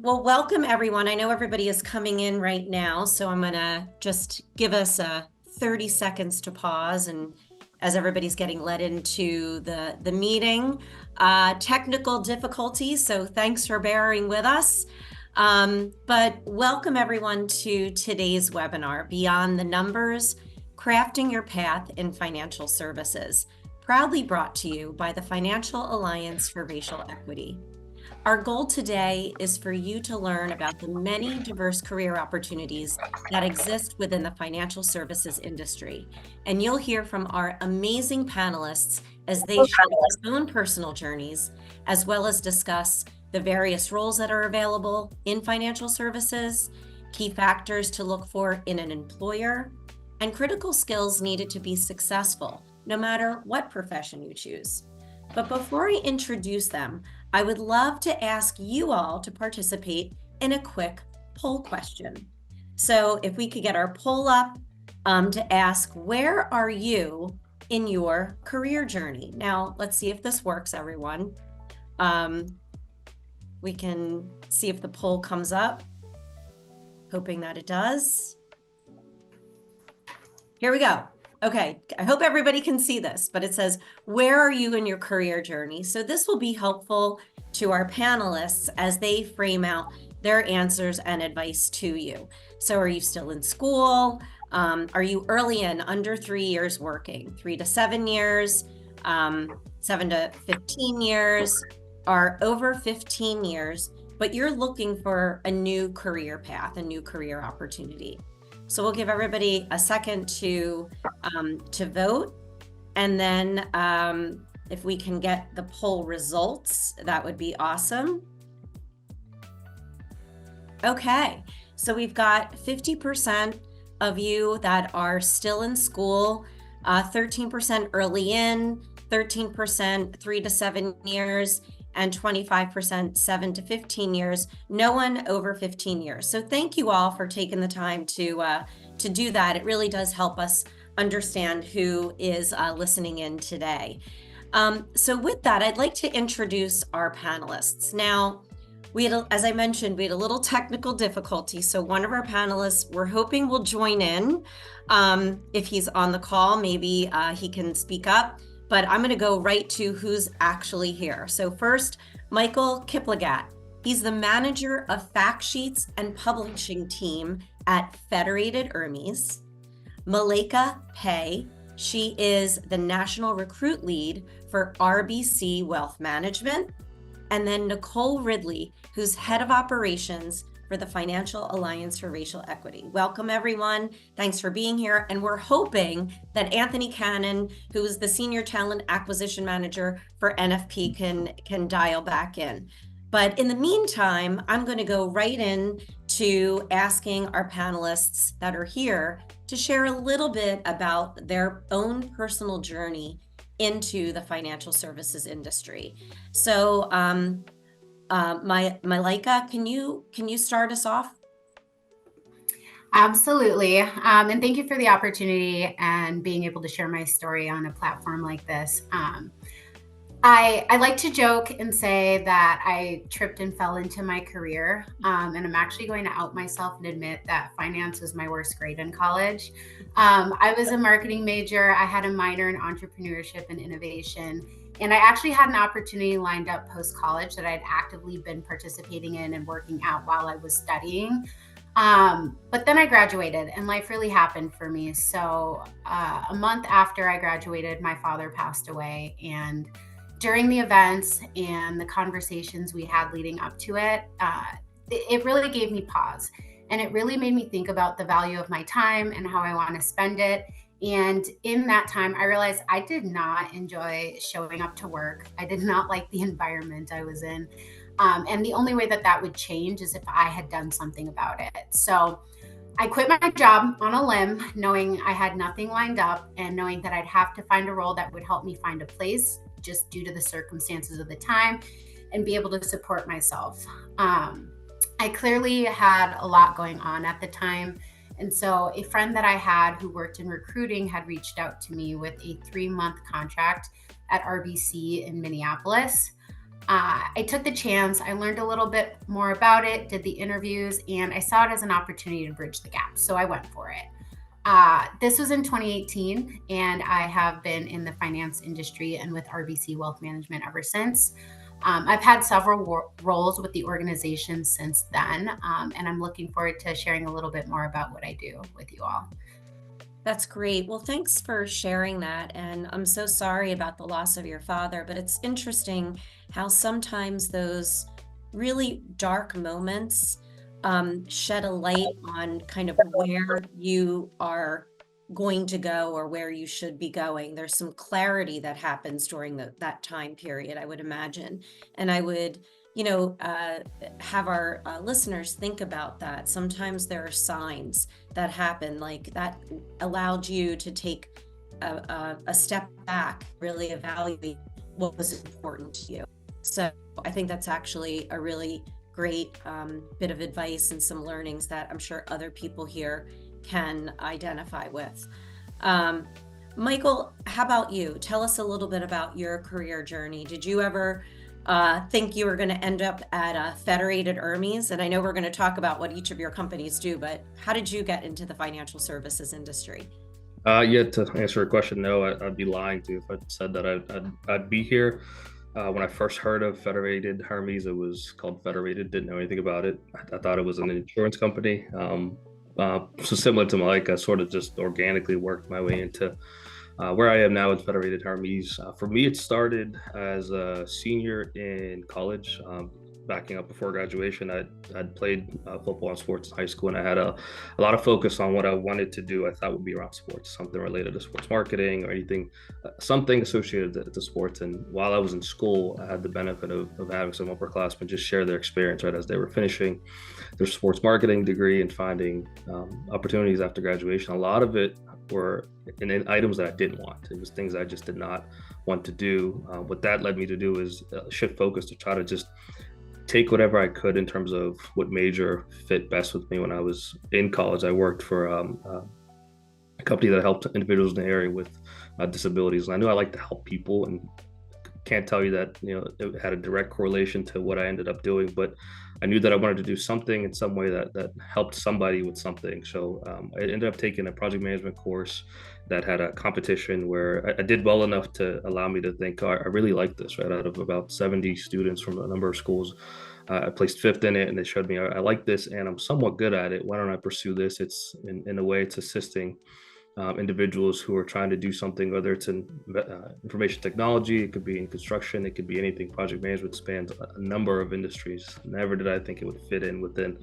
Well, welcome everyone. I know everybody is coming in right now, so I'm gonna just give us 30 seconds to pause and as everybody's getting led into the meeting. Technical difficulties, so thanks for bearing with us. But welcome everyone to today's webinar, Beyond the Numbers, Crafting Your Path in Financial Services, proudly brought to you by the Financial Alliance for Racial Equity. Our goal today is for you to learn about the many diverse career opportunities that exist within the financial services industry. And you'll hear from our amazing panelists as they share their own personal journeys, as well as discuss the various roles that are available in financial services, key factors to look for in an employer, and critical skills needed to be successful, no matter what profession you choose. But before I introduce them, I would love to ask you all to participate in a quick poll question. So if we could get our poll up to ask, where are you in your career journey? Now, let's see if this works, everyone. We can see if the poll comes up, hoping that it does. Here we go. Okay, I hope everybody can see this, but it says, where are you in your career journey? So this will be helpful to our panelists as they frame out their answers and advice to you. So are you still in school? Are you early in, under 3 years working, 3 to 7 years, 7 to 15 years, or over 15 years, but you're looking for a new career path, a new career opportunity. So we'll give everybody a second to vote, and then if we can get the poll results, that would be awesome. Okay, so we've got 50% of you that are still in school, 13% early in, 13% 3 to 7 years, and 25% 7 to 15 years, no one over 15 years. So thank you all for taking the time to do that. It really does help us understand who is listening in today. So with that, I'd like to introduce our panelists. Now, as I mentioned, we had a little technical difficulty. So one of our panelists, we're hoping will join in. If he's on the call, maybe he can speak up. But I'm going to go right to who's actually here. So first, Michael Kiplagat. He's the manager of fact sheets and publishing team at Federated Hermes. Malaika Pay. She is the national recruit lead for RBC Wealth Management. And then Nicole Ridley, who's head of operations for the Financial Alliance for Racial Equity. Welcome, everyone. Thanks for being here. And we're hoping that Anthony Cannon, who is the Senior Talent Acquisition Manager for NFP, can dial back in. But in the meantime, I'm going to go right in to asking our panelists that are here to share a little bit about their own personal journey into the financial services industry. So, Malaika, can you start us off? Absolutely. And thank you for the opportunity and being able to share my story on a platform like this. I like to joke and say that I tripped and fell into my career. And I'm actually going to out myself and admit that finance was my worst grade in college. I was a marketing major. I had a minor in entrepreneurship and innovation. And I actually had an opportunity lined up post-college that I'd actively been participating in and working out while I was studying. But then I graduated and life really happened for me. So a month after I graduated, my father passed away. And during the events and the conversations we had leading up to it, it really gave me pause. And it really made me think about the value of my time and how I want to spend it. And in that time, I realized I did not enjoy showing up to work. I did not like the environment I was in. And the only way that that would change is if I had done something about it. So I quit my job on a limb, knowing I had nothing lined up and knowing that I'd have to find a role that would help me find a place just due to the circumstances of the time and be able to support myself. I clearly had a lot going on at the time. And so a friend that I had who worked in recruiting had reached out to me with a 3-month contract at RBC in Minneapolis. I took the chance. I learned a little bit more about it, did the interviews, and I saw it as an opportunity to bridge the gap. So I went for it. This was in 2018, and I have been in the finance industry and with RBC Wealth Management ever since. I've had several roles with the organization since then, and I'm looking forward to sharing a little bit more about what I do with you all. That's great. Well, thanks for sharing that. And I'm so sorry about the loss of your father, but it's interesting how sometimes those really dark moments shed a light on kind of where you are going to go or where you should be going. There's some clarity that happens during that time period, I would imagine. And I would, have our listeners think about that. Sometimes there are signs that happen like that allowed you to take a step back, really evaluate what was important to you. So I think that's actually a really great bit of advice and some learnings that I'm sure other people here can identify with. Michael, how about you? Tell us a little bit about your career journey. Did you ever think you were going to end up at Federated Hermes? And I know we're going to talk about what each of your companies do, but how did you get into the financial services industry? Yeah, to answer your question, no, I'd be lying to you if I said that I'd be here. When I first heard of Federated Hermes, it was called Federated, didn't know anything about it. I thought it was an insurance company. So similar to Mike, I sort of just organically worked my way into where I am now with Federated Hermes. For me, it started as a senior in college. Backing up before graduation, I'd played football and sports in high school, and I had a lot of focus on what I wanted to do. I thought would be around sports, something related to sports marketing or anything, something associated to sports. And while I was in school, I had the benefit of having some upperclassmen just share their experience right as they were finishing their sports marketing degree and finding opportunities after graduation. A lot of it were in items that I didn't want. It was things I just did not want to do. What that led me to do is shift focus to try to just take whatever I could in terms of what major fit best with me. When I was in college, I worked for a company that helped individuals in the area with disabilities. And I knew I liked to help people, and can't tell you that it had a direct correlation to what I ended up doing, but I knew that I wanted to do something in some way that helped somebody with something. So I ended up taking a project management course that had a competition where I did well enough to allow me to think, oh, I really like this. Right, out of about 70 students from a number of schools, I placed fifth in it, and they showed me I like this and I'm somewhat good at it. Why don't I pursue this? It's in a way it's assisting individuals who are trying to do something, whether it's in information technology, it could be in construction, it could be anything. Project management spans a number of industries. Never did I think it would fit in within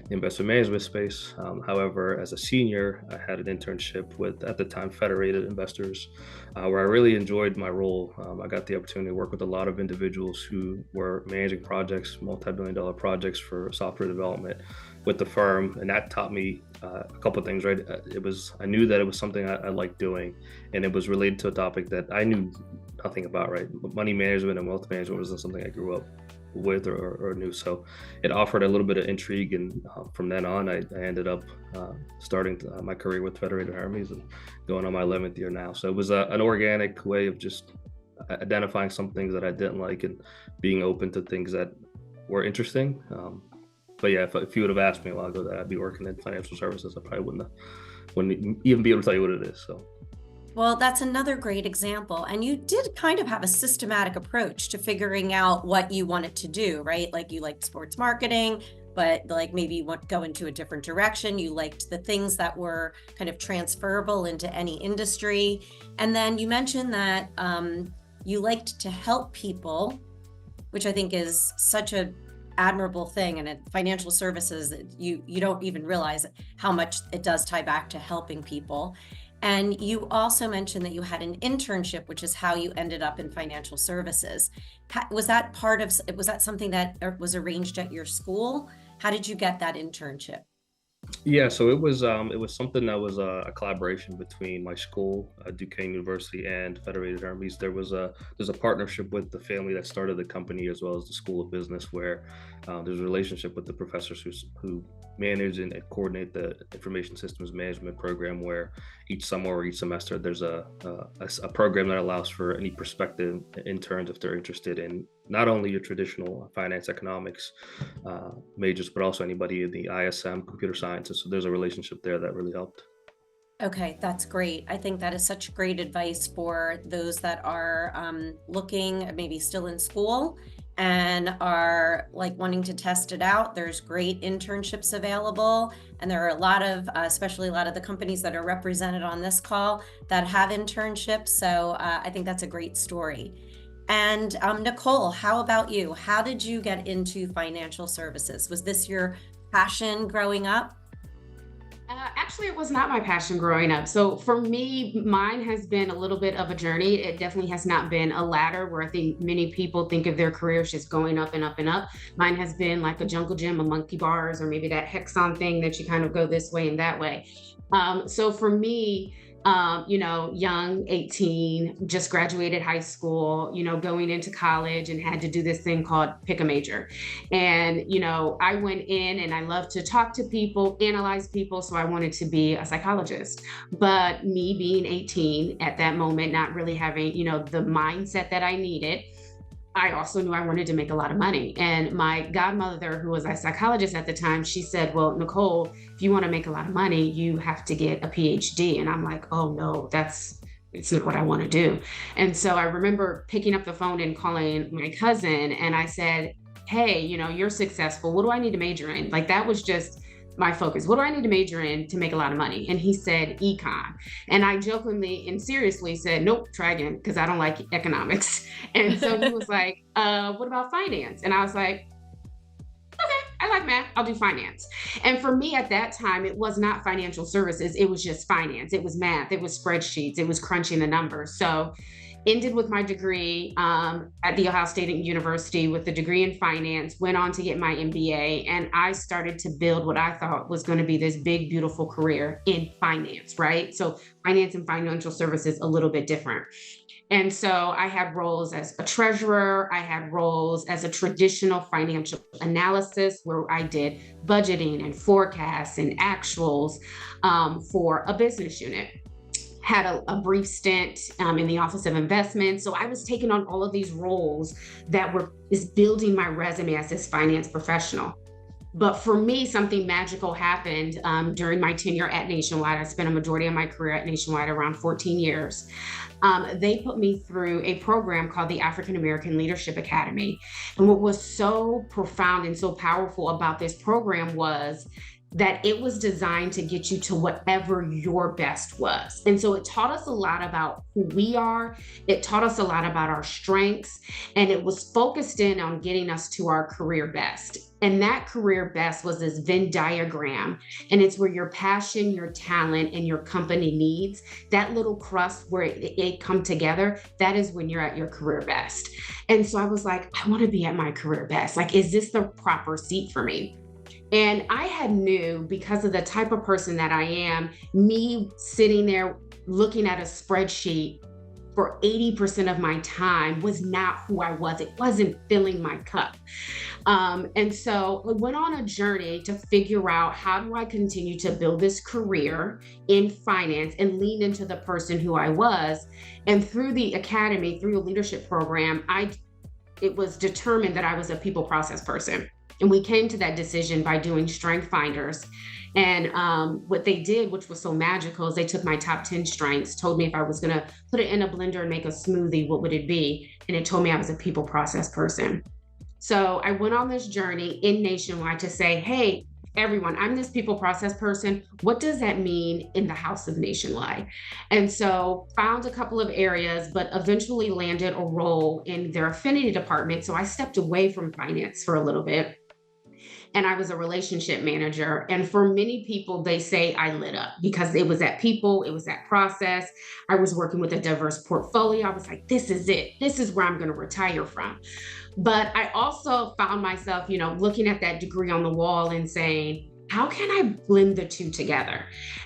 the investment management space. However, as a senior, I had an internship with, at the time, Federated Investors, where I really enjoyed my role. I got the opportunity to work with a lot of individuals who were managing projects, multi-billion-dollar projects for software development with the firm, and that taught me a couple of things. Right, I knew that it was something I liked doing, and it was related to a topic that I knew nothing about. Right, money management and wealth management wasn't something I grew up with or knew, so it offered a little bit of intrigue. And from then on, I ended up starting my career with Federated Hermes and going on my 11th year now. So it was an organic way of just identifying some things that I didn't like and being open to things that were interesting. But yeah, if you would have asked me a while ago that I'd be working in financial services, I probably wouldn't even be able to tell you what it is. So, well, that's another great example. And you did kind of have a systematic approach to figuring out what you wanted to do, right? Like you liked sports marketing, but like maybe you want to go into a different direction. You liked the things that were kind of transferable into any industry. And then you mentioned that you liked to help people, which I think is such a admirable thing. And in financial services, you don't even realize how much it does tie back to helping people. And you also mentioned that you had an internship, which is how you ended up in financial services. Was that something that was arranged at your school? How did you get that internship? yeah, so it was something that was a collaboration between my school, Duquesne University, and Federated Hermes. There's a partnership with the family that started the company as well as the School of Business, where there's a relationship with the professors who manage and coordinate the information systems management program, where each summer or each semester there's a program that allows for any prospective interns, if they're interested in not only your traditional finance economics majors, but also anybody in the ISM computer sciences. So there's a relationship there that really helped. Okay, that's great. I think that is such great advice for those that are looking, maybe still in school and are like wanting to test it out. There's great internships available, and there are a lot of, especially a lot of the companies that are represented on this call that have internships. So I think that's a great story. And Nicole, how about you? How did you get into financial services? Was this your passion growing up? Actually, it was not my passion growing up. So for me, mine has been a little bit of a journey. It definitely has not been a ladder where I think many people think of their careers just going up and up and up. Mine has been like a jungle gym, a monkey bars, or maybe that hexagon thing that you kind of go this way and that way. So for me, young, 18, just graduated high school, going into college and had to do this thing called pick a major. And, I went in and I love to talk to people, analyze people. So I wanted to be a psychologist. But me being 18 at that moment, not really having, the mindset that I needed, I also knew I wanted to make a lot of money. And my godmother, who was a psychologist at the time, she said, well, Nicole, if you want to make a lot of money, you have to get a PhD. And I'm like, oh no, it's not what I want to do. And so I remember picking up the phone and calling my cousin, and I said, hey, you're successful. What do I need to major in? Like, that was just my focus. What do I need to major in to make a lot of money? And he said econ. And I jokingly and seriously said, nope, try again, because I don't like economics. And so he was like, what about finance? And I was like, okay, I like math, I'll do finance. And for me at that time, it was not financial services, it was just finance. It was math, it was spreadsheets, it was crunching the numbers. So ended with my degree at The Ohio State University with a degree in finance, went on to get my MBA, and I started to build what I thought was going to be this big, beautiful career in finance, right? So finance and financial services, a little bit different. And so I had roles as a treasurer, I had roles as a traditional financial analysis where I did budgeting and forecasts and actuals for a business unit. Had a brief stint in the Office of Investment. So I was taking on all of these roles that were just building my resume as this finance professional. But for me, something magical happened during my tenure at Nationwide. I spent a majority of my career at Nationwide, around 14 years. They put me through a program called the African American Leadership Academy. And what was so profound and so powerful about this program was that it was designed to get you to whatever your best was. And so it taught us a lot about who we are. It taught us a lot about our strengths, and it was focused in on getting us to our career best. And that career best was this Venn diagram. And it's where your passion, your talent, and your company needs, that little crust where it come together, that is when you're at your career best. And so I was like, I want to be at my career best. Like, is this the proper seat for me? And I had knew, because of the type of person that I am, me sitting there looking at a spreadsheet for 80% of my time was not who I was. It wasn't filling my cup. And so I went on a journey to figure out, how do I continue to build this career in finance and lean into the person who I was? And through the academy, through a leadership program, it was determined that I was a people process person. And we came to that decision by doing strength finders. And what they did, which was so magical, is they took my top 10 strengths, told me if I was going to put it in a blender and make a smoothie, what would it be? And it told me I was a people process person. So I went on this journey in Nationwide to say, hey, everyone, I'm this people process person. What does that mean in the house of Nationwide? And so found a couple of areas, but eventually landed a role in their affinity department. So I stepped away from finance for a little bit. And I was a relationship manager. And for many people, they say I lit up because it was that people, it was that process. I was working with a diverse portfolio. I was like, this is it. This is where I'm going to retire from. But I also found myself, looking at that degree on the wall and saying, how can I blend the two together?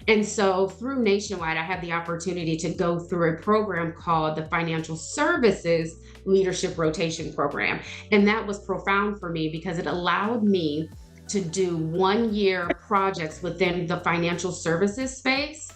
And so through Nationwide, I had the opportunity to go through a program called the Financial Services Leadership Rotation Program. And that was profound for me because it allowed me to do 1-year projects within the financial services space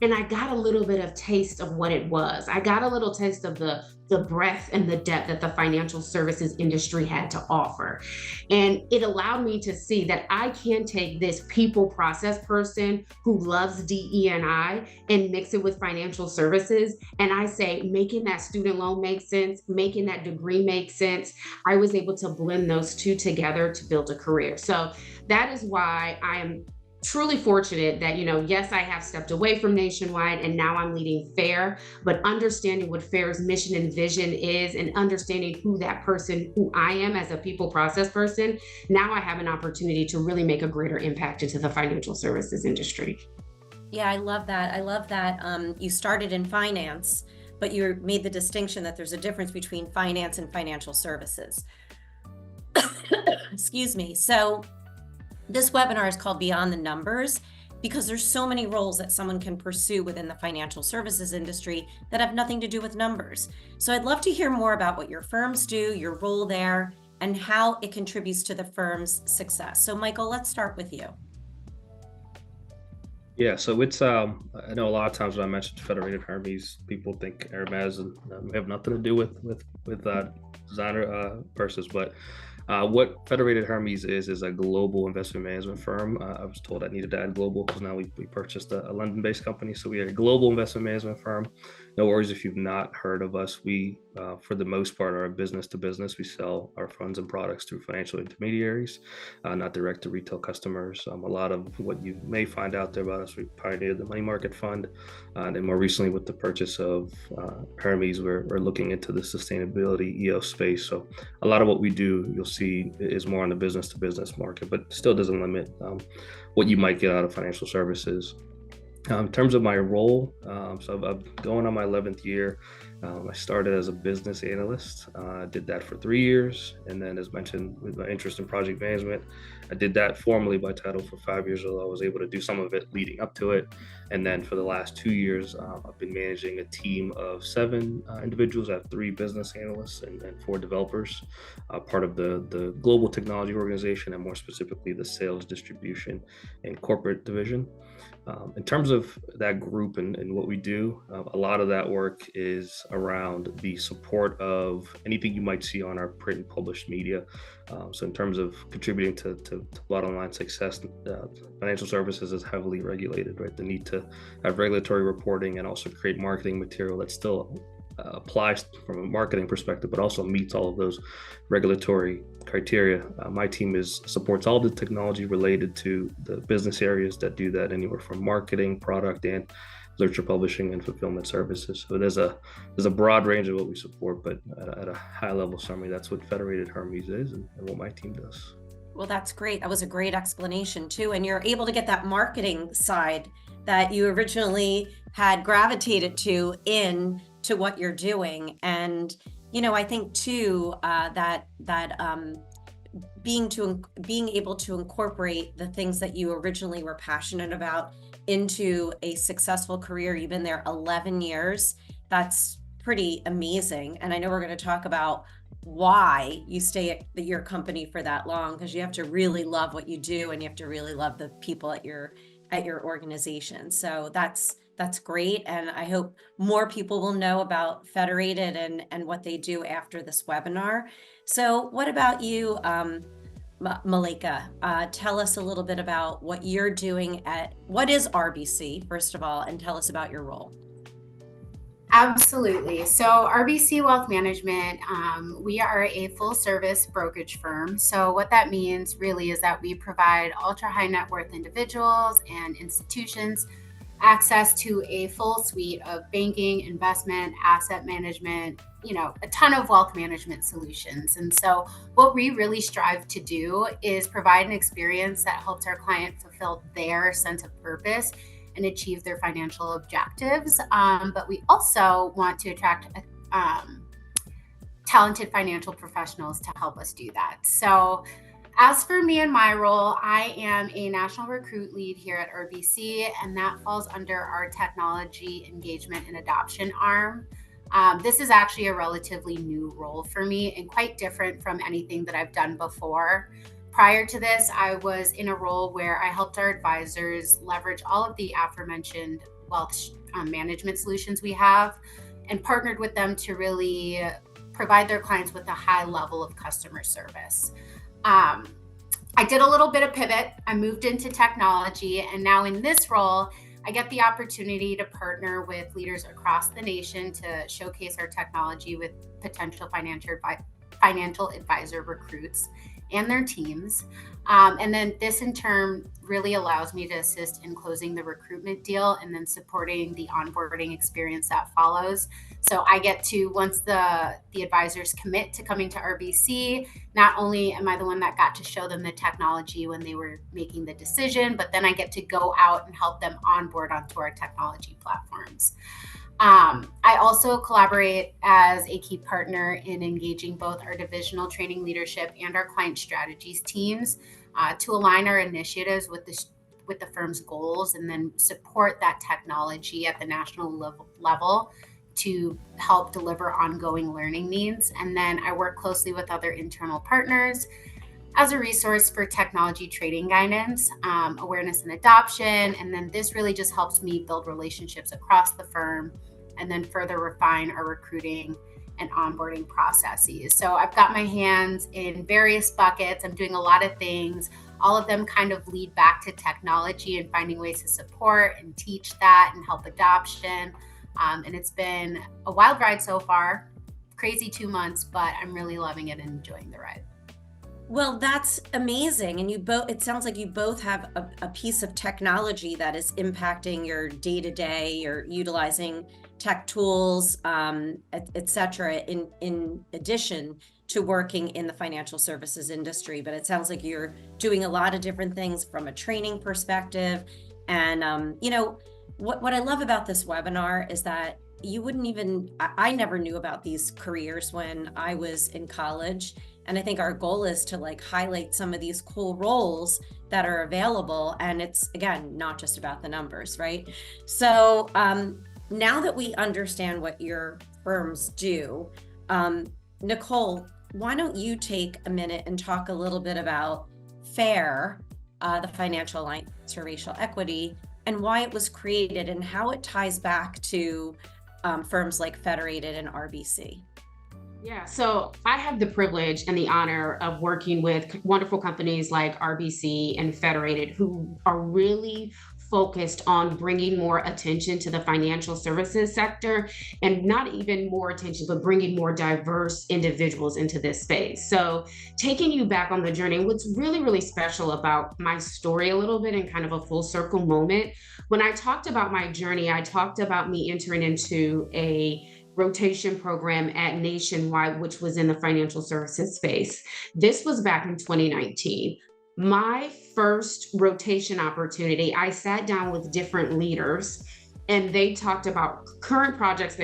and I got a little bit of taste of what it was. I got a little taste of the breadth and the depth that the financial services industry had to offer. And it allowed me to see that I can take this people process person who loves DE&I and mix it with financial services. And I say, making that student loan make sense, making that degree make sense. I was able to blend those two together to build a career. So that is why I am truly fortunate that, yes, I have stepped away from Nationwide and now I'm leading FAIR, but understanding what FAIR's mission and vision is and understanding who I am as a people process person, now I have an opportunity to really make a greater impact into the financial services industry. Yeah, I love that. I love that you started in finance, but you made the distinction that there's a difference between finance and financial services. Excuse me. So this webinar is called Beyond the Numbers because there's so many roles that someone can pursue within the financial services industry that have nothing to do with numbers. So I'd love to hear more about what your firms do, your role there, and how it contributes to the firm's success. So Michael, let's start with you. Yeah, so it's I know a lot of times when I mention Federated Hermes, people think Hermes and have nothing to do with designer purses, but what Federated Hermes is a global investment management firm. I was told I needed to add global because now we purchased a London-based company. So we are a global investment management firm. No worries if you've not heard of us. We, for the most part, are a business to business. We sell our funds and products through financial intermediaries, not direct to retail customers. A lot of what you may find out there about us, we pioneered the money market fund. And then more recently with the purchase of Hermes, we're looking into the sustainability EO space. So a lot of what we do, you'll see is more on the business to business market, but still doesn't limit what you might get out of financial services. In terms of my role, so I'm going on my 11th year. I started as a business analyst. I did that for 3 years. And then as mentioned, with my interest in project management, I did that formally by title for 5 years, although I was able to do some of it leading up to it. And then for the last 2 years, I've been managing a team of 7 individuals. I have 3 business analysts and 4 developers, part of the global technology organization, and more specifically, the sales, distribution, and corporate division. In terms of that group and what we do, a lot of that work is around the support of anything you might see on our print and published media. So in terms of contributing to bottom line success, financial services is heavily regulated, right? The need to have regulatory reporting and also create marketing material that still applies from a marketing perspective, but also meets all of those regulatory criteria. My team supports all the technology related to the business areas that do that, anywhere from marketing, product, and literature publishing and fulfillment services. So there's a broad range of what we support, but at a high level summary, that's what Federated Hermes is and what my team does. Well, that's great. That was a great explanation too. And you're able to get that marketing side that you originally had gravitated to what you're doing. And, I think too, that being able to incorporate the things that you originally were passionate about into a successful career. You've been there 11 years. That's pretty amazing. And I know we're going to talk about why you stay at your company for that long, because you have to really love what you do and you have to really love the people at your organization. So that's great. And I hope more people will know about Federated and what they do after this webinar. So what about you, Malika? Tell us a little bit about what you're doing what is RBC, first of all, and tell us about your role. Absolutely. So RBC Wealth Management, we are a full service brokerage firm. So what that means really is that we provide ultra high net worth individuals and institutions access to a full suite of banking, investment, asset management, a ton of wealth management solutions. And so what we really strive to do is provide an experience that helps our client fulfill their sense of purpose and achieve their financial objectives. But we also want to attract talented financial professionals to help us do that. So as for me and my role, I am a national recruit lead here at RBC, and that falls under our technology engagement and adoption arm. This is actually a relatively new role for me and quite different from anything that I've done before. Prior to this, I was in a role where I helped our advisors leverage all of the aforementioned wealth management solutions we have, and partnered with them to really provide their clients with a high level of customer service. I did a little bit of pivot. I moved into technology, and now in this role, I get the opportunity to partner with leaders across the nation to showcase our technology with potential financial advisor recruits and their teams. And then this in turn really allows me to assist in closing the recruitment deal and then supporting the onboarding experience that follows. So I get to, once the advisors commit to coming to RBC, not only am I the one that got to show them the technology when they were making the decision, but then I get to go out and help them onboard onto our technology platforms. I also collaborate as a key partner in engaging both our divisional training leadership and our client strategies teams to align our initiatives with the firm's goals, and then support that technology at the national level to help deliver ongoing learning needs. And then I work closely with other internal partners as a resource for technology trading guidance, awareness and adoption. And then this really just helps me build relationships across the firm and then further refine our recruiting and onboarding processes. So I've got my hands in various buckets. I'm doing a lot of things. All of them kind of lead back to technology and finding ways to support and teach that and help adoption. And it's been a wild ride so far, crazy 2 months, but I'm really loving it and enjoying the ride. Well, that's amazing. And it sounds like you both have a piece of technology that is impacting your day-to-day. You're utilizing tech tools, et cetera, in addition to working in the financial services industry. But it sounds like you're doing a lot of different things from a training perspective. And, what I love about this webinar is that I never knew about these careers when I was in college. And I think our goal is to highlight some of these cool roles that are available. And it's, again, not just about the numbers, right? So now that we understand what your firms do, Nicole, why don't you take a minute and talk a little bit about FAIR, the Financial Alliance for Racial Equity, and why it was created and how it ties back to firms like Federated and RBC. Yeah, so I have the privilege and the honor of working with wonderful companies like RBC and Federated, who are really focused on bringing more attention to the financial services sector, and not even more attention, but bringing more diverse individuals into this space. So taking you back on the journey, what's really, really special about my story a little bit and kind of a full circle moment, when I talked about my journey, I talked about me entering into a rotation program at Nationwide, which was in the financial services space. This was back in 2019. My first rotation opportunity, I sat down with different leaders and they talked about current projects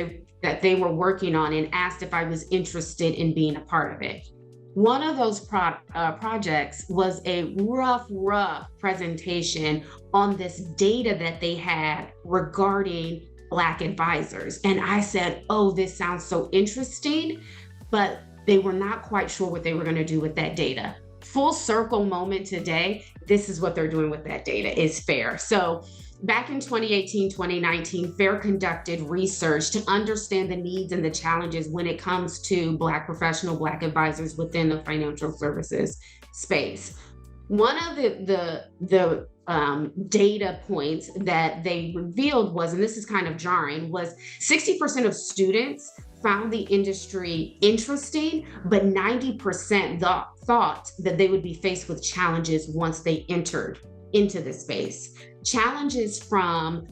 that they were working on and asked if I was interested in being a part of it. One of those projects was a rough presentation on this data that they had regarding Black advisors. And I said, oh, this sounds so interesting, but they were not quite sure what they were going to do with that data. Full circle moment today, this is what they're doing with that data, is FAIR. So back in 2018, 2019, FAIR conducted research to understand the needs and the challenges when it comes to Black advisors within the financial services space. One of the data points that they revealed was, and this is kind of jarring, was 60% of students found the industry interesting, but 90% thought that they would be faced with challenges once they entered into the space. Challenges from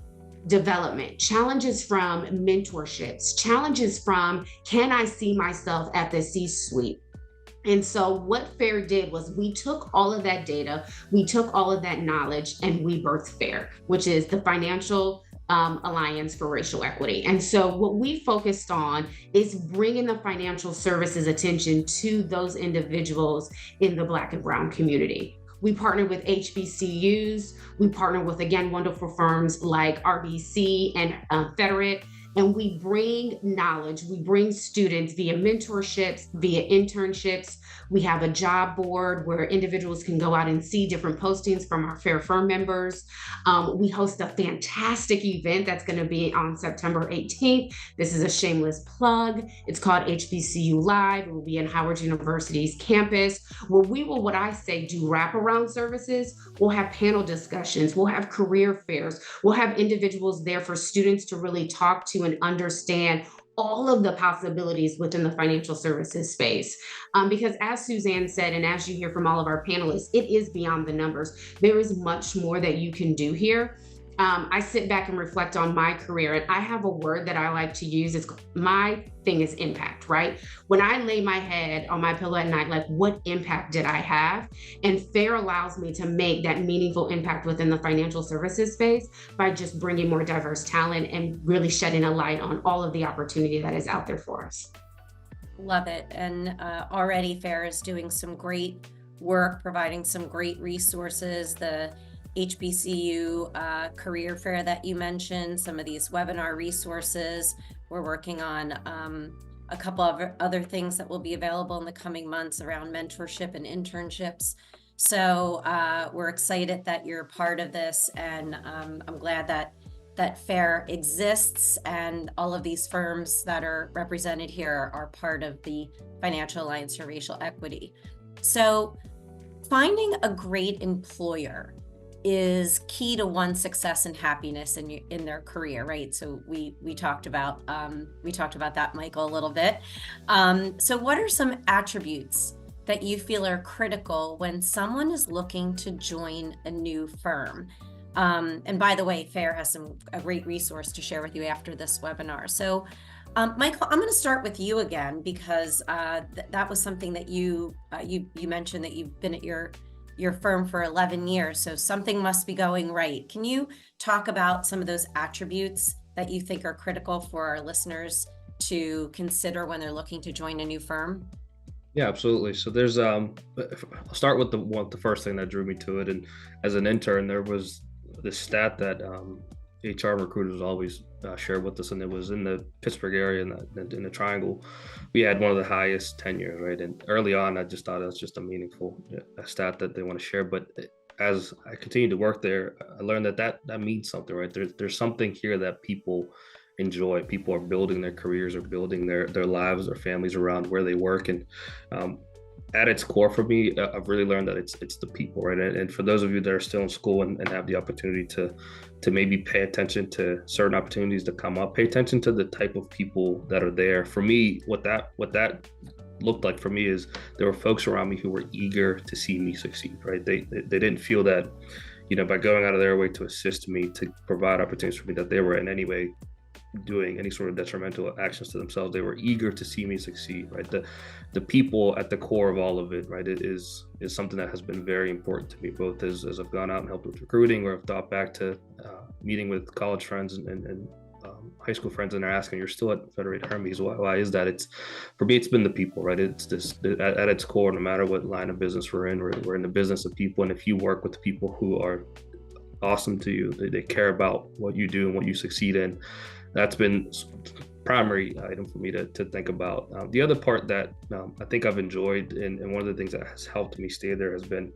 development, challenges from mentorships, challenges from, can I see myself at the C-suite? And so what FAIR did was we took all of that data, we took all of that knowledge, and we birthed FAIR, which is the Financial Alliance for Racial Equity. And so what we focused on is bringing the financial services attention to those individuals in the Black and Brown community. We partnered with HBCUs. We partnered with, again, wonderful firms like RBC and Federated And we bring knowledge, we bring students via mentorships, via internships. We have a job board where individuals can go out and see different postings from our Fair Firm members. We host a fantastic event that's going to be on September 18th. This is a shameless plug. It's called HBCU Live. It will be in Howard University's campus, where we will, what I say, do wraparound services. We'll have panel discussions. We'll have career fairs. We'll have individuals there for students to really talk to and understand all of the possibilities within the financial services space. Because as Suzanne said, and as you hear from all of our panelists, it is beyond the numbers. There is much more that you can do here. I sit back and reflect on my career, and I have a word that I like to use. It's my thing is impact, right? When I lay my head on my pillow at night, like, what impact did I have? And FAIR allows me to make that meaningful impact within the financial services space by just bringing more diverse talent and really shedding a light on all of the opportunity that is out there for us. Love it. And already FAIR is doing some great work, providing some great resources. The HBCU career fair that you mentioned, some of these webinar resources. We're working on a couple of other things that will be available in the coming months around mentorship and internships. So we're excited that you're part of this, and I'm glad that FAIR exists, and all of these firms that are represented here are part of the Financial Alliance for Racial Equity. So finding a great employer is key to one's success and happiness in their career, right? So we talked about that, Michael, a little bit. So what are some attributes that you feel are critical when someone is looking to join a new firm? And by the way, FAIR has a great resource to share with you after this webinar. So Michael, I'm going to start with you again, because that was something that you mentioned, that you've been at your firm for 11 years. So something must be going right. Can you talk about some of those attributes that you think are critical for our listeners to consider when they're looking to join a new firm? Yeah, absolutely. So there's I'll start with the first thing that drew me to it. And as an intern, there was this stat that HR recruiters always shared with us, and it was in the Pittsburgh area, in the Triangle. We had one of the highest tenures, right? And early on, I just thought it was just a meaningful stat that they want to share. But as I continued to work there, I learned that means something, right? There's something here that people enjoy. People are building their careers, or building their lives, their families around where they work. And at its core, for me, I've really learned that it's the people, right? And for those of you that are still in school and have the opportunity to maybe pay attention to certain opportunities that come up, pay attention to the type of people that are there. For me, what that looked like for me is there were folks around me who were eager to see me succeed, right? They didn't feel that, by going out of their way to assist me, to provide opportunities for me, that they were in any way doing any sort of detrimental actions to themselves. They were eager to see me succeed, right? The people at the core of all of it, right? It is something that has been very important to me, both as I've gone out and helped with recruiting, or I've thought back to meeting with college friends and high school friends, and they're asking, "You're still at Federated Hermes. Why is that?" For me, it's been the people, right? It's this at its core. No matter what line of business we're in the business of people, and if you work with people who are awesome to you, they care about what you do and what you succeed in. That's been primary item for me to think about. The other part that I think I've enjoyed, and one of the things that has helped me stay there, has been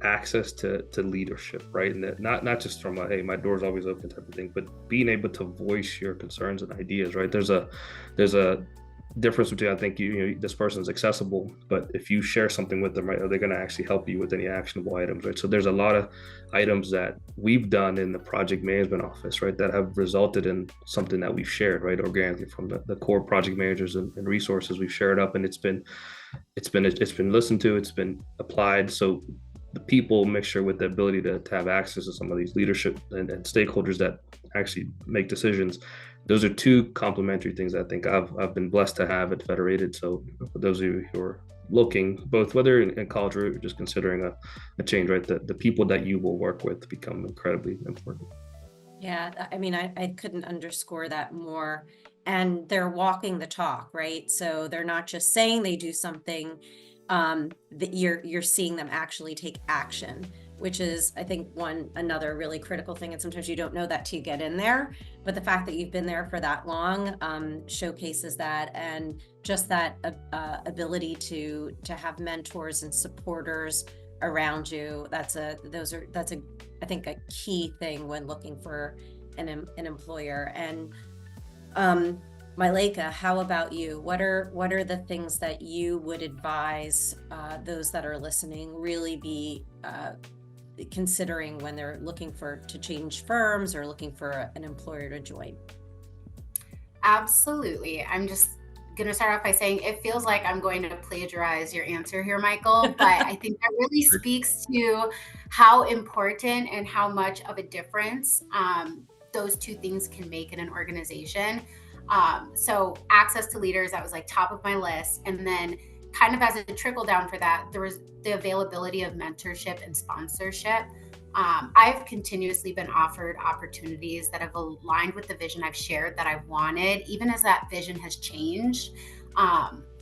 access to leadership, right? And that not just from a, hey, my door's always open type of thing, but being able to voice your concerns and ideas, right? There's a difference between, I think, this person's accessible, but if you share something with them, right, are they going to actually help you with any actionable items, right? So there's a lot of items that we've done in the project management office, right, that have resulted in something that we've shared, right, organically from the core project managers and resources we've shared up, and it's been listened to, it's been applied. So the people mixture with the ability to have access to some of these leadership and stakeholders that actually make decisions, those are two complementary things I think I've been blessed to have at Federated. So for those of you who are looking, both whether in college or just considering a change, right, the people that you will work with become incredibly important. Yeah, I mean, I couldn't underscore that more. And they're walking the talk, right? So they're not just saying they do something, that you're seeing them actually take action, which is, I think, another really critical thing. And sometimes you don't know that till you get in there, but the fact that you've been there for that long showcases that, and just that ability to have mentors and supporters around you. That's I think a key thing when looking for an employer. And Myleka, how about you? What are the things that you would advise those that are listening really be considering when they're looking to change firms or looking for an employer to join? Absolutely. I'm just going to start off by saying it feels like I'm going to plagiarize your answer here, Michael, but I think that really speaks to how important and how much of a difference those two things can make in an organization. So access to leaders, that was like top of my list. And then kind of as a trickle down for that, there was the availability of mentorship and sponsorship. I've continuously been offered opportunities that have aligned with the vision I've shared that I've wanted, even as that vision has changed.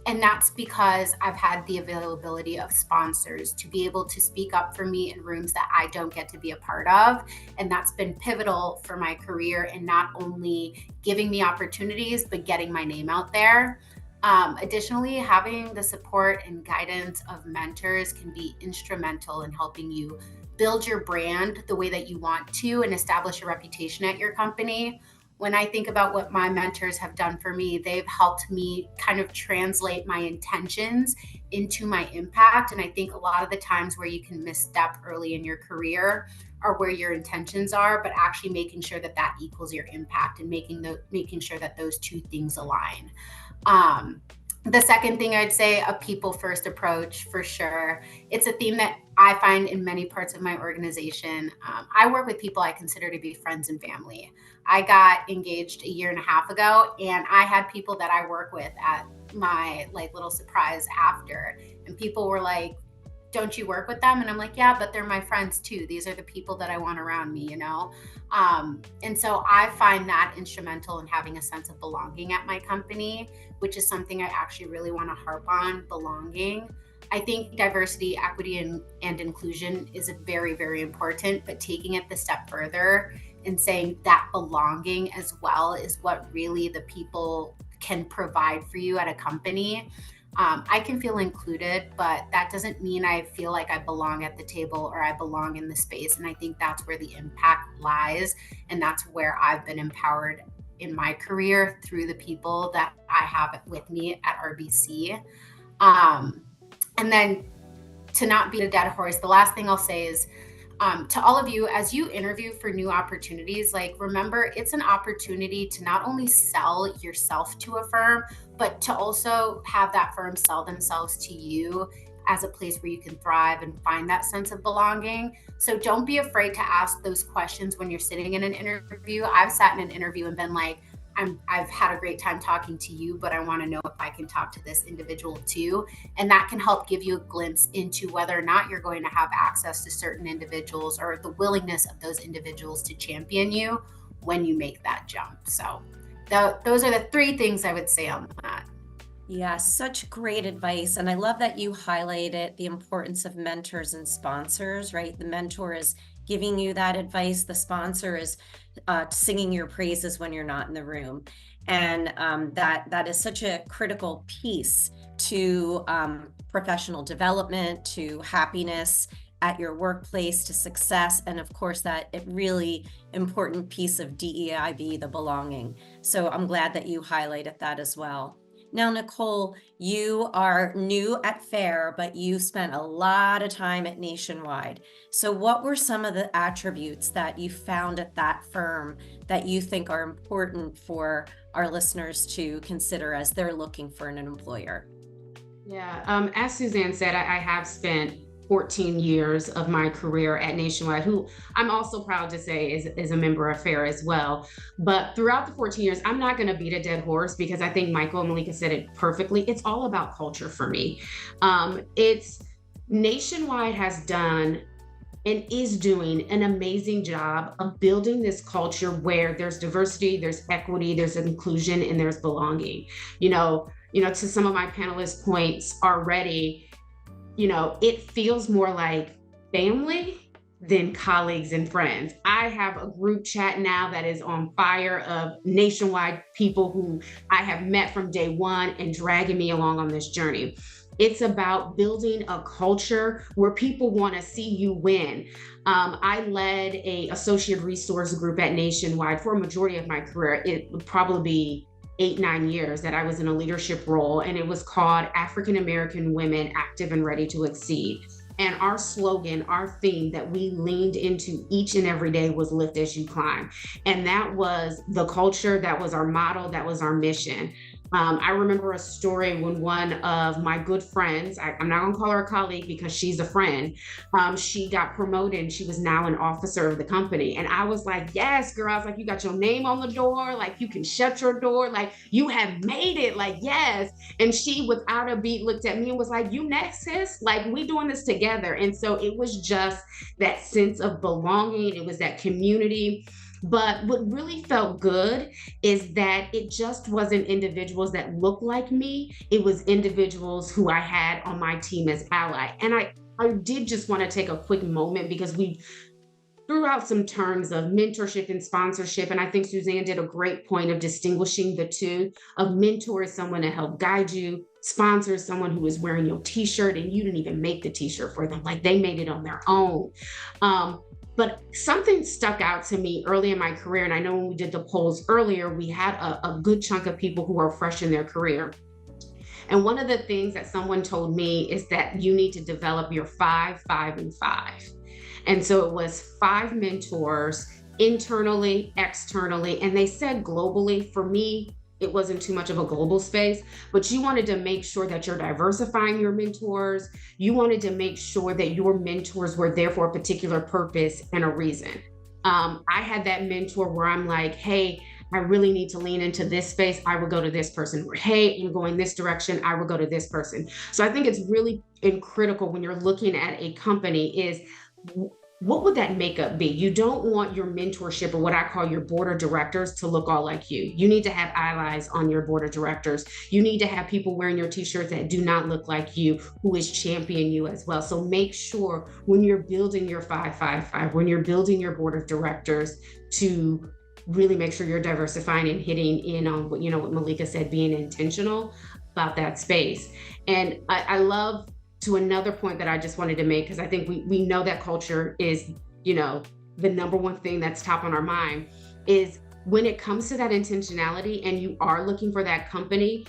And that's because I've had the availability of sponsors to be able to speak up for me in rooms that I don't get to be a part of. And that's been pivotal for my career in not only giving me opportunities, but getting my name out there. Additionally, having the support and guidance of mentors can be instrumental in helping you build your brand the way that you want to and establish a reputation at your company. When I think about what my mentors have done for me, they've helped me kind of translate my intentions into my impact. And I think a lot of the times where you can misstep early in your career are where your intentions are, but actually making sure that that equals your impact and making sure that those two things align. The second thing I'd say, a people first approach for sure. It's a theme that I find in many parts of my organization. I work with people I consider to be friends and family. I got engaged a year and a half ago, and I had people that I work with at my little surprise after, and people were like, don't you work with them? And I'm like, yeah, but they're my friends too. These are the people that I want around me, And so I find that instrumental in having a sense of belonging at my company, which is something I actually really want to harp on, belonging. I think diversity, equity, and inclusion is very, very important, but taking it the step further and saying that belonging as well is what really the people can provide for you at a company. I can feel included, but that doesn't mean I feel like I belong at the table or I belong in the space. And I think that's where the impact lies. And that's where I've been empowered in my career through the people that I have with me at RBC. And then to not beat a dead horse, the last thing I'll say is, to all of you, as you interview for new opportunities, remember, it's an opportunity to not only sell yourself to a firm, but to also have that firm sell themselves to you as a place where you can thrive and find that sense of belonging. So don't be afraid to ask those questions when you're sitting in an interview. I've sat in an interview and been like, I've had a great time talking to you, but I want to know if I can talk to this individual too. And that can help give you a glimpse into whether or not you're going to have access to certain individuals or the willingness of those individuals to champion you when you make that jump. So those are the three things I would say on that. Yeah, such great advice. And I love that you highlighted the importance of mentors and sponsors, right? The mentor is giving you that advice. The sponsor is singing your praises when you're not in the room. And that is such a critical piece to professional development, to happiness at your workplace, to success, and of course that really important piece of DEIB, the belonging. So I'm glad that you highlighted that as well. Now, Nicole, you are new at FAIR, but you spent a lot of time at Nationwide. So what were some of the attributes that you found at that firm that you think are important for our listeners to consider as they're looking for an employer? Yeah, as Suzanne said, I have spent 14 years of my career at Nationwide, who I'm also proud to say is a member of FAIR as well. But throughout the 14 years, I'm not going to beat a dead horse because I think Michael and Myleka said it perfectly. It's all about culture for me. Nationwide has done and is doing an amazing job of building this culture where there's diversity, there's equity, there's inclusion, and there's belonging. To some of my panelists' points already, it feels more like family than colleagues and friends. I have a group chat now that is on fire of nationwide people who I have met from day one and dragging me along on this journey. It's about building a culture where people want to see you win. I led a associate resource group at Nationwide for a majority of my career. It would probably be 8, 9 years that I was in a leadership role, and it was called African American Women Active and Ready to Exceed. And our slogan, our theme that we leaned into each and every day was lift as you climb. And that was the culture, that was our motto, that was our mission. I remember a story when one of my good friends, I'm not gonna call her a colleague because she's a friend, she got promoted and she was now an officer of the company. And I was like, yes, girl, I was like, you got your name on the door, like you can shut your door, like you have made it, like, yes. And she, without a beat, looked at me and was like, you next, sis, like we doing this together. And so it was just that sense of belonging. It was that community. But what really felt good is that it just wasn't individuals that looked like me. It was individuals who I had on my team as ally. And I did just want to take a quick moment because we threw out some terms of mentorship and sponsorship. And I think Suzanne did a great point of distinguishing the two. Of mentor is someone to help guide you. Sponsor is someone who is wearing your t-shirt and you didn't even make the t-shirt for them. Like they made it on their own. But something stuck out to me early in my career. And I know when we did the polls earlier, we had a good chunk of people who are fresh in their career. And one of the things that someone told me is that you need to develop your 5, 5, and 5. And so it was 5 mentors internally, externally, and they said globally. For me, it wasn't too much of a global space, but you wanted to make sure that you're diversifying your mentors. You wanted to make sure that your mentors were there for a particular purpose and a reason. I had that mentor where I'm like, hey, I really need to lean into this space. I will go to this person. Or, hey, I'm going this direction. I will go to this person. So I think it's really critical when you're looking at a company is what would that makeup be? You don't want your mentorship or what I call your board of directors to look all like you. You need to have allies on your board of directors. You need to have people wearing your t-shirts that do not look like you, who is championing you as well. So make sure when you're building your 5, 5, 5, when you're building your board of directors, to really make sure you're diversifying and hitting in on what, what Malika said, being intentional about that space. And I love, to another point that I just wanted to make, because I think we know that culture is, the number one thing that's top on our mind, is when it comes to that intentionality and you are looking for that company,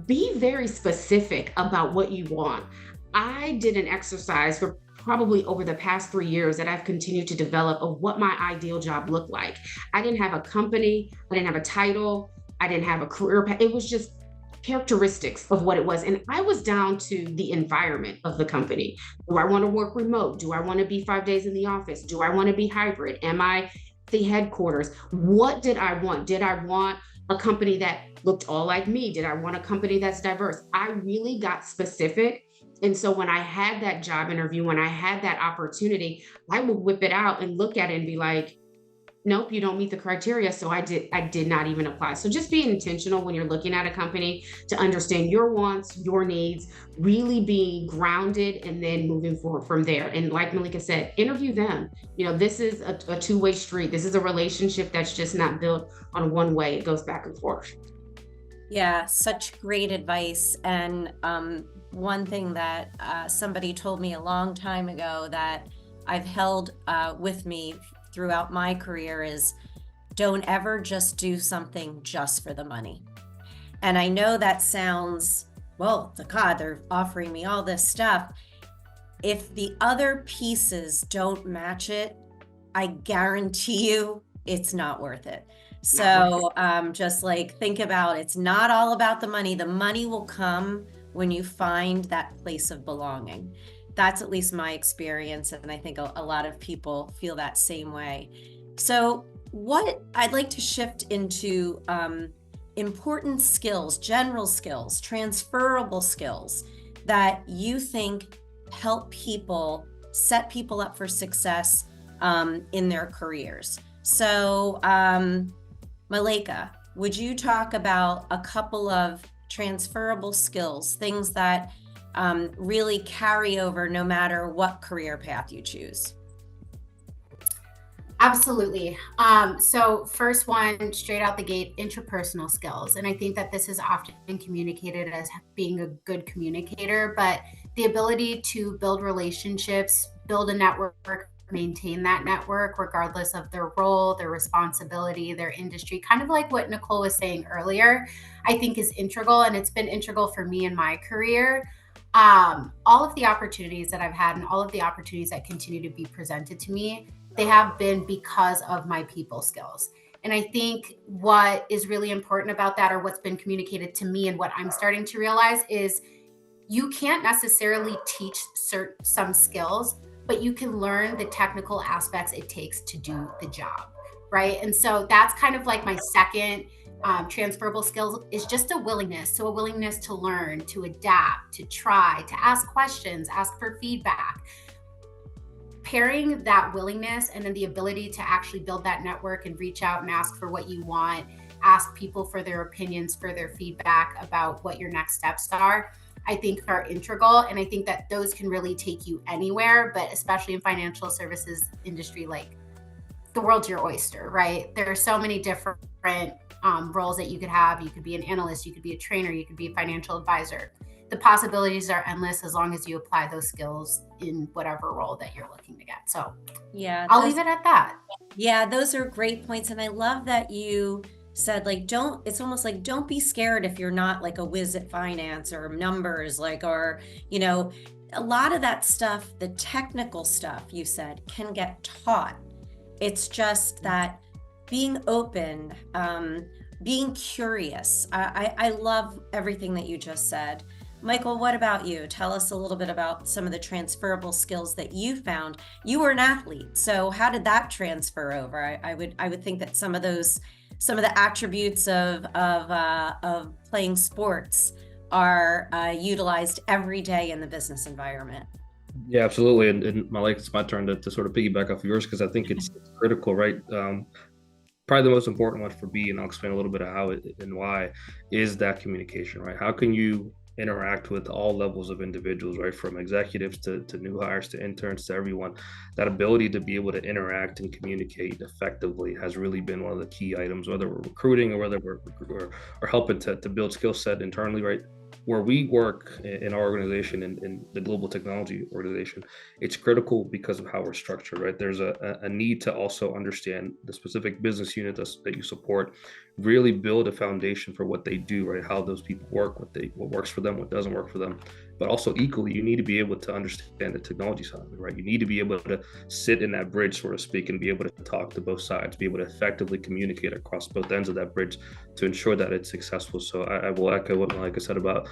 be very specific about what you want. I did an exercise for probably over the past 3 years that I've continued to develop of what my ideal job looked like. I didn't have a company, I didn't have a title, I didn't have a career path. It was just characteristics of what it was. And I was down to the environment of the company. Do I want to work remote? Do I want to be 5 days in the office? Do I want to be hybrid? Am I the headquarters? What did I want? Did I want a company that looked all like me? Did I want a company that's diverse? I really got specific. And so when I had that job interview, when I had that opportunity, I would whip it out and look at it and be like, nope, you don't meet the criteria. So I did not even apply. So just be intentional when you're looking at a company to understand your wants, your needs, really being grounded, and then moving forward from there. And like Malika said, interview them. This is a two-way street. This is a relationship that's just not built on one way. It goes back and forth. Yeah, such great advice. And one thing that somebody told me a long time ago that I've held with me throughout my career is, don't ever just do something just for the money. And I know that sounds, well, God, they're offering me all this stuff. If the other pieces don't match it, I guarantee you it's not worth it. So just like think about, it's not all about the money. The money will come when you find that place of belonging. That's at least my experience. And I think a lot of people feel that same way. So what I'd like to shift into important skills, general skills, transferable skills that you think help people set people up for success in their careers. So Malika, would you talk about a couple of transferable skills, things that really carry over no matter what career path you choose? Absolutely. So first one, straight out the gate, interpersonal skills. And I think that this is often communicated as being a good communicator, but the ability to build relationships, build a network, maintain that network, regardless of their role, their responsibility, their industry, kind of like what Nicole was saying earlier, I think is integral. And it's been integral for me in my career. All of the opportunities that I've had and all of the opportunities that continue to be presented to me, they have been because of my people skills. And I think what is really important about that, or what's been communicated to me and what I'm starting to realize, is you can't necessarily teach some skills, but you can learn the technical aspects it takes to do the job, right? And so that's kind of like my second transferable skills, is just a willingness. So a willingness to learn, to adapt, to try, to ask questions, ask for feedback. Pairing that willingness and then the ability to actually build that network and reach out and ask for what you want, ask people for their opinions, for their feedback about what your next steps are, I think are integral. And I think that those can really take you anywhere, but especially in financial services industry, like the world's your oyster, right? There are so many different roles that you could have. You could be an analyst, you could be a trainer, you could be a financial advisor. The possibilities are endless as long as you apply those skills in whatever role that you're looking to get. So Yeah, I'll leave it at that. yeah, those are great points. And I love that you said, like, it's almost like, don't be scared if you're not like a whiz at finance or numbers, like, or, a lot of that stuff, the technical stuff you said, can get taught. It's just that being open, being curious. I love everything that you just said. Michael, what about you? Tell us a little bit about some of the transferable skills that you found. You were an athlete, so how did that transfer over? I would think that some of the attributes of playing sports are utilized every day in the business environment. Yeah, absolutely. And Malik, it's my turn to sort of piggyback off yours, because I think it's critical, right? Probably the most important one for B, and I'll explain a little bit of how it and why, is that communication, right? How can you interact with all levels of individuals, right? From executives to new hires to interns to everyone. That ability to be able to interact and communicate effectively has really been one of the key items, whether we're recruiting or whether we're helping to build skill set internally, right? Where we work in our organization, in the global technology organization, it's critical because of how we're structured, right? There's a need to also understand the specific business unit that you support, really build a foundation for what they do, right? How those people work, what works for them, what doesn't work for them. But also equally, you need to be able to understand the technology side of it, right? You need to be able to sit in that bridge, so to speak, and be able to talk to both sides, be able to effectively communicate across both ends of that bridge to ensure that it's successful. So I will echo what Malika said about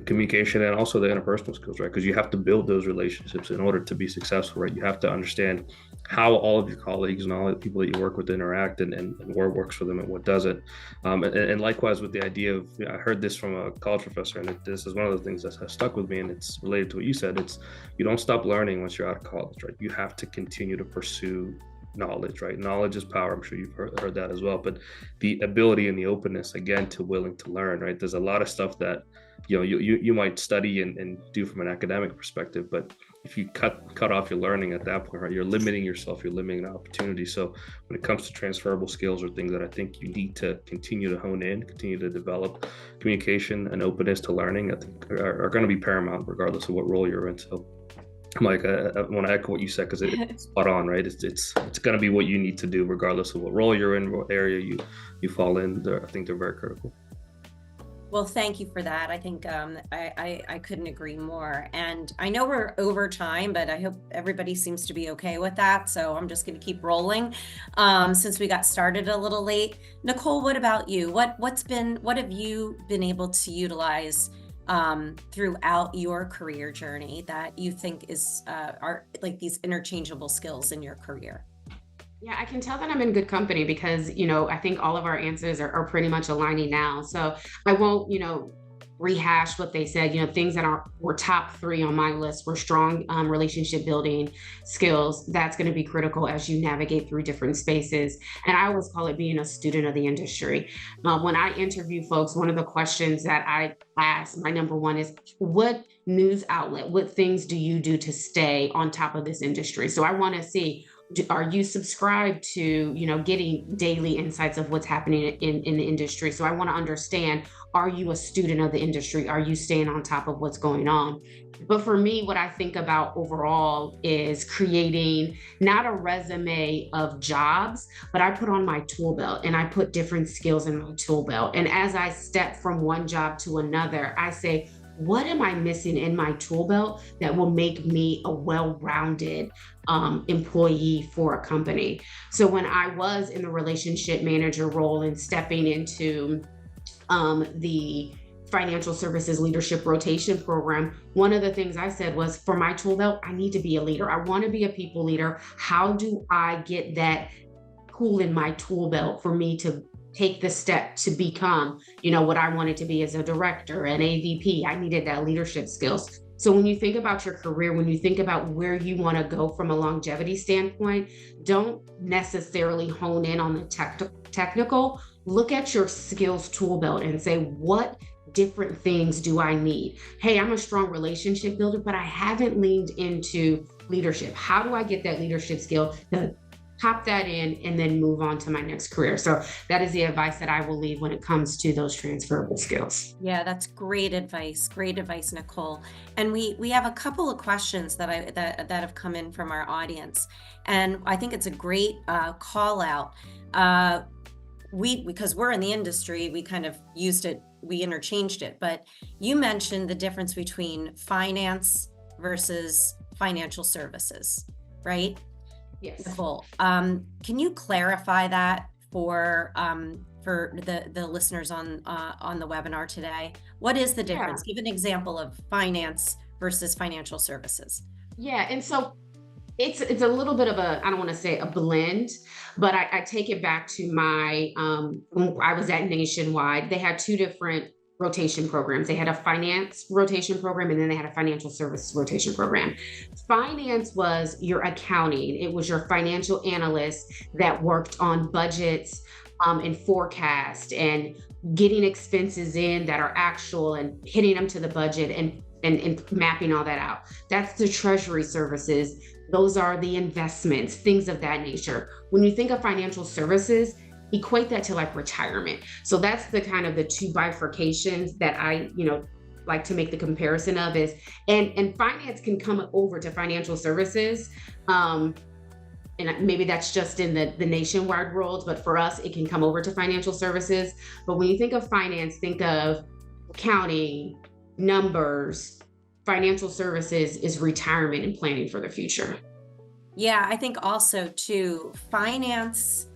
communication and also the interpersonal skills, right? Because you have to build those relationships in order to be successful, right? You have to understand how all of your colleagues and all the people that you work with interact, and what works for them and what doesn't. And likewise with the idea of, I heard this from a college professor, and this is one of the things that has stuck with me, and it's related to what you said. It's, you don't stop learning once you're out of college, right? You have to continue to pursue knowledge, right? Knowledge is power. I'm sure you've heard that as well. But the ability and the openness, again, to willing to learn, right? There's a lot of stuff that you might study and do from an academic perspective, but if you cut off your learning at that point, right, you're limiting yourself, you're limiting the opportunity. So when it comes to transferable skills, or things that I think you need to continue to hone in, continue to develop, communication and openness to learning, I think are going to be paramount regardless of what role you're in. So Mike, I want to echo what you said, because it's spot on, right? It's going to be what you need to do regardless of what role you're in, what area you fall in. I think they're very critical. Well, thank you for that. I think I couldn't agree more. And I know we're over time, but I hope everybody seems to be okay with that. So I'm just going to keep rolling since we got started a little late. Nicole, what about you? What have you been able to utilize throughout your career journey that you think are like these interchangeable skills in your career? Yeah, I can tell that I'm in good company because, I think all of our answers are pretty much aligning now. So I won't, rehash what they said. Things that were top 3 on my list were strong relationship building skills. That's going to be critical as you navigate through different spaces. And I always call it being a student of the industry. When I interview folks, one of the questions that I ask, my number one, is what news outlet, what things do you do to stay on top of this industry? So I want to see Are you subscribed to, getting daily insights of what's happening in the industry? So I want to understand, are you a student of the industry? Are you staying on top of what's going on? But for me, what I think about overall is creating not a resume of jobs, but I put on my tool belt and I put different skills in my tool belt. And as I step from one job to another, I say, what am I missing in my tool belt that will make me a well-rounded employee for a company? So when I was in the relationship manager role and stepping into the financial services leadership rotation program, one of the things I said was, for my tool belt, I need to be a leader. I want to be a people leader. How do I get that tool in my tool belt for me to take the step to become, what I wanted to be as a director, an AVP? I needed that leadership skills. So when you think about your career, when you think about where you want to go from a longevity standpoint, don't necessarily hone in on the technical. Look at your skills tool belt and say, what different things do I need? Hey, I'm a strong relationship builder, but I haven't leaned into leadership. How do I get that leadership skill to pop that in and then move on to my next career? So that is the advice that I will leave when it comes to those transferable skills. Yeah, that's great advice. Great advice, Nicole. And we have a couple of questions that have come in from our audience, and I think it's a great call out. Because we're in the industry, we kind of used it, we interchanged it, but you mentioned the difference between finance versus financial services, right? Yes. Nicole, can you clarify that for the listeners on the webinar today? What is the difference? Give an example of finance versus financial services. Yeah, and so it's a little bit of a, I don't want to say a blend, but I take it back to my, when I was at Nationwide, they had two different rotation programs. They had a finance rotation program, and then they had a financial services rotation program. Finance was your accounting. It was your financial analyst that worked on budgets and forecast and getting expenses in that are actual and hitting them to the budget and mapping all that out. That's the treasury services. Those are the investments, things of that nature. When you think of financial services, equate that to like retirement. So that's the kind of the two bifurcations that I, like to make the comparison of is, and finance can come over to financial services. And maybe that's just in the Nationwide world, but for us, it can come over to financial services. But when you think of finance, think of accounting, numbers. Financial services is retirement and planning for the future. Yeah, I think also too, finance,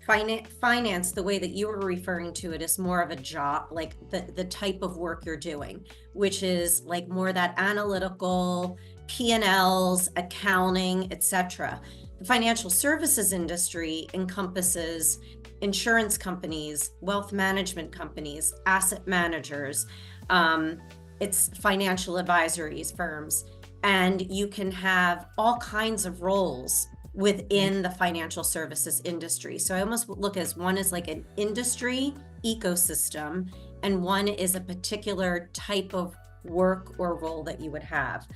the way that you were referring to it is more of a job, like the type of work you're doing, which is like more that analytical P&Ls, accounting, etc. The financial services industry encompasses insurance companies, wealth management companies, asset managers, it's financial advisories firms, and you can have all kinds of roles within the financial services industry. So I almost look as one is like an industry ecosystem, and one is a particular type of work or role that you would have.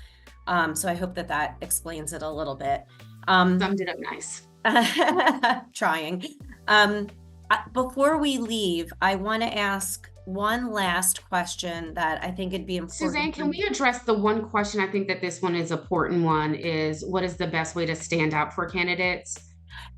So I hope that explains it a little bit. Summed it up nice. Trying. Before we leave, I want to ask one last question that I think it'd be important. Suzanne, can we address the one question? I think that this one is an important one, is what is the best way to stand out for candidates?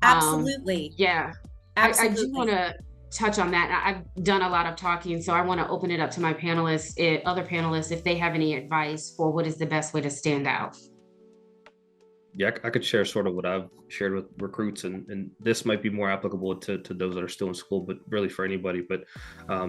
Absolutely. Yeah. Absolutely. I do want to touch on that. I've done a lot of talking, so I want to open it up to my panelists, other panelists, if they have any advice for what is the best way to stand out. Yeah, I could share sort of what I've shared with recruits, and this might be more applicable to those that are still in school, but really for anybody. But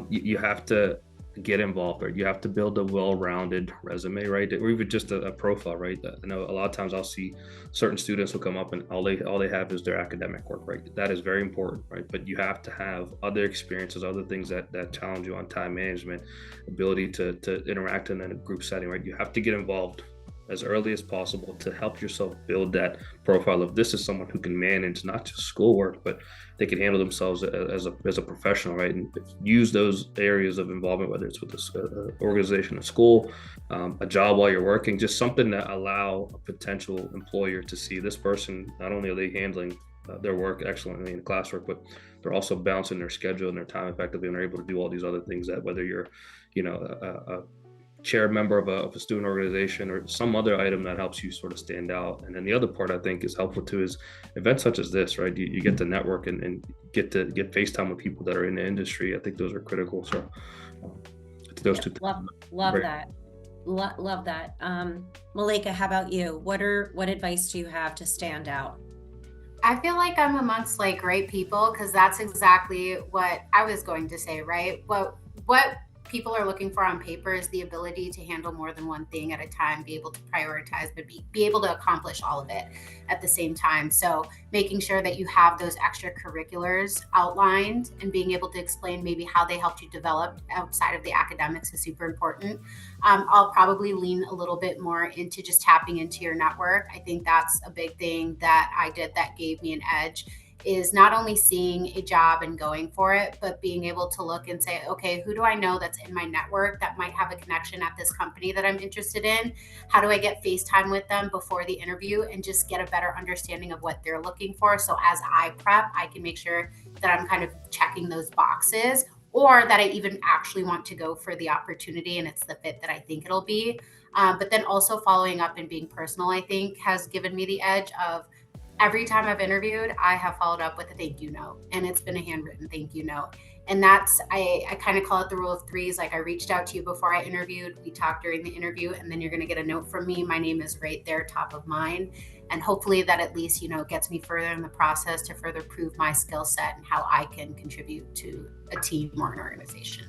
you have to get involved, right? You have to build a well-rounded resume, right? Or even just a profile, right? I know a lot of times I'll see certain students who come up and all they have is their academic work, right? That is very important, right? But you have to have other experiences, other things that challenge you on time management, ability to interact in a group setting, right? You have to get involved as early as possible to help yourself build that profile of this is someone who can manage not just schoolwork, but they can handle themselves as a professional, right? And use those areas of involvement, whether it's with this organization, a school, a job while you're working, just something that allow a potential employer to see this person, not only are they handling their work excellently in classwork, but they're also balancing their schedule and their time effectively, and are able to do all these other things that whether you're, a chair member of a student organization or some other item that helps you sort of stand out. And then the other part I think is helpful too is events such as this, right? You get to network and get FaceTime with people that are in the industry. I think those are critical. So those two love that. Love that. Malika, how about you? What advice do you have to stand out? I feel like I'm amongst like great people, because that's exactly what I was going to say, right? What people are looking for on paper is the ability to handle more than one thing at a time, be able to prioritize, but be able to accomplish all of it at the same time. So making sure that you have those extracurriculars outlined and being able to explain maybe how they helped you develop outside of the academics is super important. I'll probably lean a little bit more into just tapping into your network. I think that's a big thing that I did that gave me an edge, is not only seeing a job and going for it, but being able to look and say, okay, who do I know that's in my network that might have a connection at this company that I'm interested in? How do I get FaceTime with them before the interview and just get a better understanding of what they're looking for? So as I prep, I can make sure that I'm kind of checking those boxes, or that I even actually want to go for the opportunity and it's the fit that I think it'll be. But then also following up and being personal, I think has given me the edge of, every time I've interviewed, I have followed up with a thank you note, and it's been a handwritten thank you note. And that's, I kind of call it the rule of threes. Like, I reached out to you before I interviewed, we talked during the interview, and then you're going to get a note from me. My name is right there, top of mind. And hopefully that at least, gets me further in the process to further prove my skill set and how I can contribute to a team or an organization.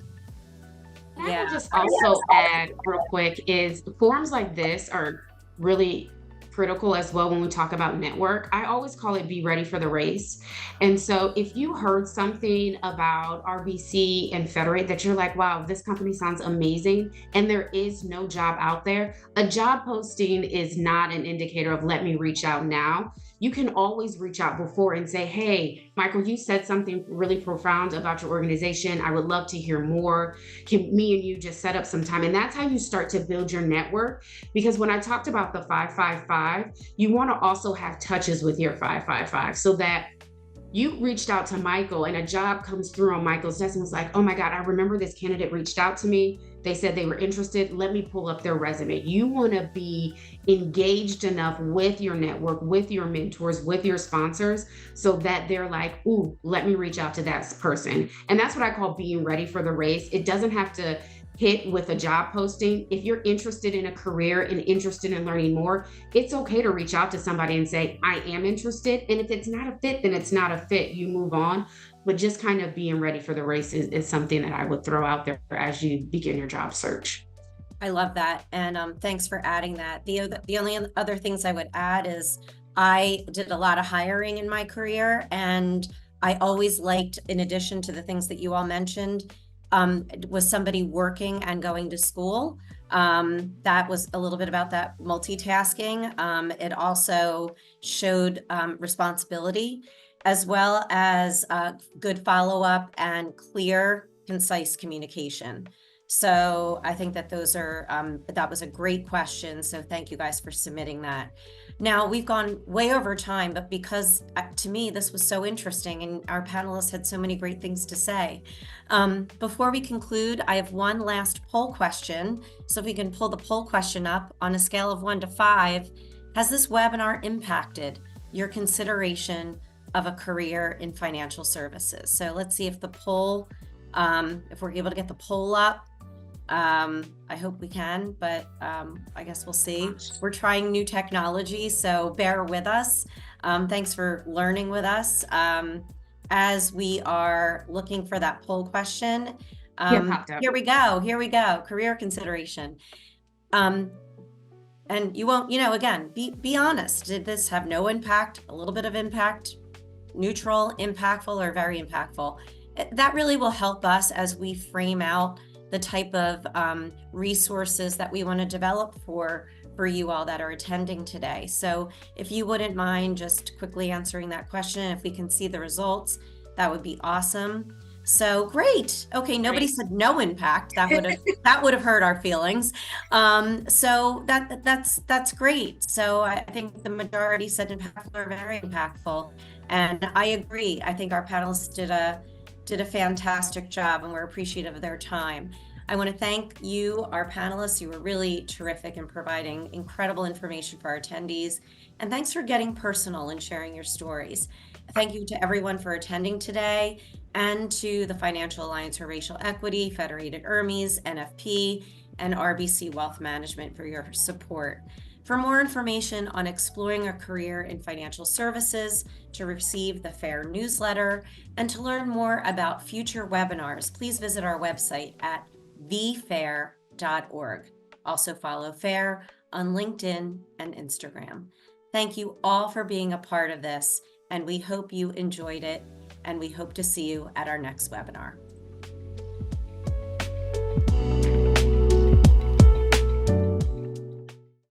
I would just also add real quick is forums like this are really critical as well when we talk about network. I always call it be ready for the race. And so if you heard something about RBC and Federate that you're like, wow, this company sounds amazing, and there is no job out there, a job posting is not an indicator of let me reach out now. You can always reach out before and say, hey, Michael, you said something really profound about your organization. I would love to hear more. Can me and you just set up some time? And that's how you start to build your network. Because when I talked about the 555, you want to also have touches with your 555 so that you reached out to Michael and a job comes through on Michael's desk and was like, oh my God, I remember this candidate reached out to me. They said they were interested. Let me pull up their resume. You want to be engaged enough with your network, with your mentors, with your sponsors, so that they're like, ooh, let me reach out to that person. And that's what I call being ready for the race. It doesn't have to hit with a job posting. If you're interested in a career and interested in learning more, it's okay to reach out to somebody and say, I am interested. And if it's not a fit, then it's not a fit. You move on. But just kind of being ready for the race is something that I would throw out there as you begin your job search. I love that. And thanks for adding that. The only other things I would add is I did a lot of hiring in my career, and I always liked, in addition to the things that you all mentioned, was somebody working and going to school. That was a little bit about that multitasking. It also showed responsibility, as well as good follow-up and clear, concise communication. So I think that those are, that was a great question. So thank you guys for submitting that. Now, we've gone way over time, but because to me, this was so interesting and our panelists had so many great things to say. Before we conclude, I have one last poll question. So if we can pull the poll question up on a scale of 1 to 5, has this webinar impacted your consideration of a career in financial services? So let's see if the poll, if we're able to get the poll up. I hope we can, but I guess we'll see. We're trying new technology, so bear with us. Thanks for learning with us as we are looking for that poll question. Here we go, career consideration. And you won't, again, be honest. Did this have no impact, a little bit of impact, neutral, impactful, or very impactful? That really will help us as we frame out the type of resources that we want to develop for for you all that are attending today. So if you wouldn't mind just quickly answering that question, if we can see the results, that would be awesome. So great. Okay, nobody Great. said no impact. That would have hurt our feelings. So that's great. So I think the majority said impactful or very impactful, and I agree. I think our panelists did a fantastic job, and we're appreciative of their time. I want to thank you, our panelists. You were really terrific in providing incredible information for our attendees, and thanks for getting personal and sharing your stories. Thank you to everyone for attending today, and to the Financial Alliance for Racial Equity, Federated Hermes, NFP, and RBC Wealth Management for your support. For more information on exploring a career in financial services, to receive the FAIR newsletter, and to learn more about future webinars, please visit our website at thefair.org. Also follow FAIR on LinkedIn and Instagram. Thank you all for being a part of this, and we hope you enjoyed it, and we hope to see you at our next webinar.